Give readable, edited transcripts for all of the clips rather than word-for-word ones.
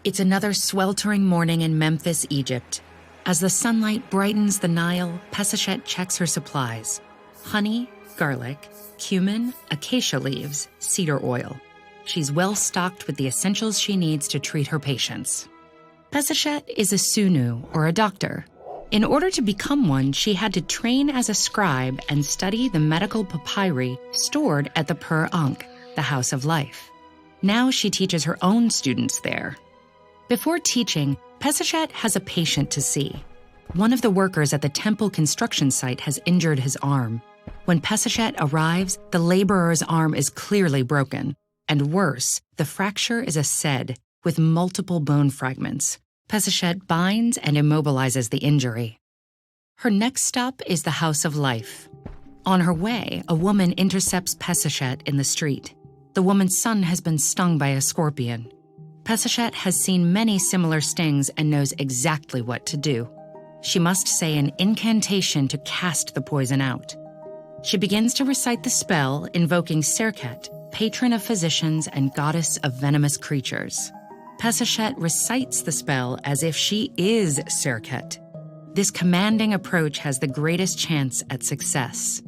It's another sweltering morning in Memphis, Egypt. As the sunlight brightens the Nile, Peseshet checks her supplies: honey, garlic, cumin, acacia leaves, cedar oil. She's well stocked with the essentials she needs to treat her patients. Peseshet is a sunu, or a doctor. In order to become one, she had to train as a scribe and study the medical papyri stored at the Pur Ankh, the House of Life. Now she teaches her own students there. Before teaching, Peseshet has a patient to see. One of the workers at the temple construction site has injured his arm. When Peseshet arrives, the laborer's arm is clearly broken. And worse, the fracture is a sed with multiple bone fragments. Peseshet binds and immobilizes the injury. Her next stop is the House of Life. On her way, a woman intercepts Peseshet in the street. The woman's son has been stung by a scorpion. Peseshet has seen many similar stings and knows exactly what to do. She must say an incantation to cast the poison out. She begins to recite the spell, invoking Serket, patron of physicians and goddess of venomous creatures. Peseshet recites the spell as if she is Serket. This commanding approach has the greatest chance at success.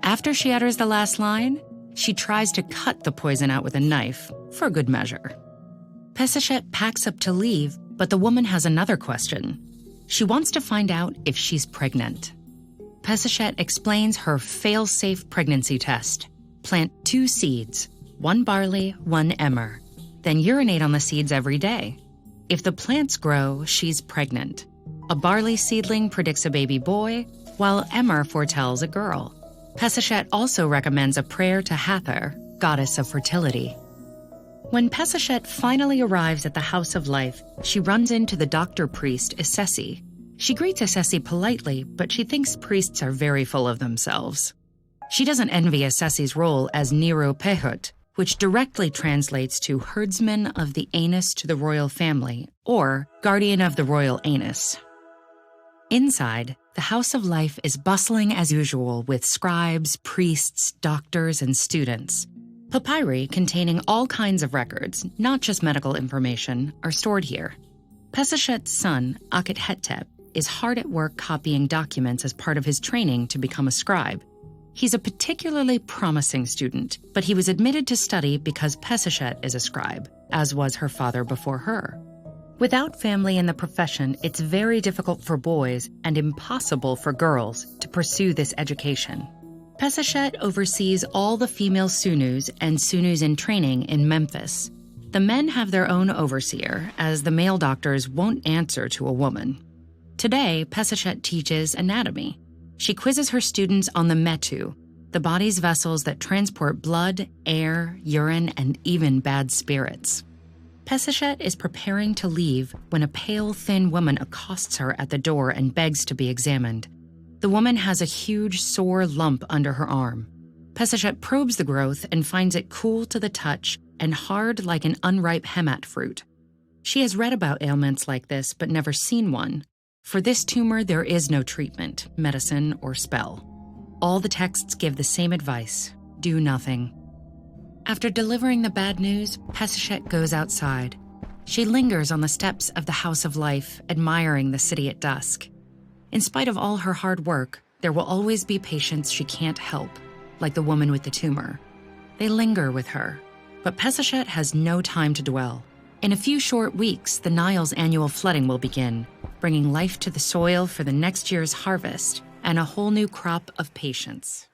After she utters the last line, she tries to cut the poison out with a knife, for good measure. Peseshet packs up to leave, but the woman has another question. She wants to find out if she's pregnant. Peseshet explains her fail-safe pregnancy test. Plant 2 seeds, 1 barley, 1 emmer. Then urinate on the seeds every day. If the plants grow, she's pregnant. A barley seedling predicts a baby boy, while emmer foretells a girl. Peseshet also recommends a prayer to Hathor, goddess of fertility. When Peseshet finally arrives at the House of Life, she runs into the doctor-priest Assesi. She greets Assesi politely, but she thinks priests are very full of themselves. She doesn't envy Assesi's role as Nero Pehut, which directly translates to herdsman of the anus to the royal family, or guardian of the royal anus. Inside, the House of Life is bustling as usual with scribes, priests, doctors, and students. Papyri containing all kinds of records, not just medical information, are stored here. Peseshet's son, Akhet is hard at work copying documents as part of his training to become a scribe. He's a particularly promising student, but he was admitted to study because Peseshet is a scribe, as was her father before her. Without family in the profession, it's very difficult for boys and impossible for girls to pursue this education. Peseshet oversees all the female sunus and sunus in training in Memphis. The men have their own overseer, as the male doctors won't answer to a woman. Today, Peseshet teaches anatomy. She quizzes her students on the metu, the body's vessels that transport blood, air, urine, and even bad spirits. Peseshet is preparing to leave when a pale, thin woman accosts her at the door and begs to be examined. The woman has a huge, sore lump under her arm. Peseshet probes the growth and finds it cool to the touch and hard like an unripe hemat fruit. She has read about ailments like this but never seen one. For this tumor, there is no treatment, medicine, or spell. All the texts give the same advice: do nothing. After delivering the bad news, Peseshet goes outside. She lingers on the steps of the House of Life, admiring the city at dusk. In spite of all her hard work, there will always be patients she can't help, like the woman with the tumor. They linger with her, but Peseshet has no time to dwell. In a few short weeks, the Nile's annual flooding will begin, bringing life to the soil for the next year's harvest and a whole new crop of patients.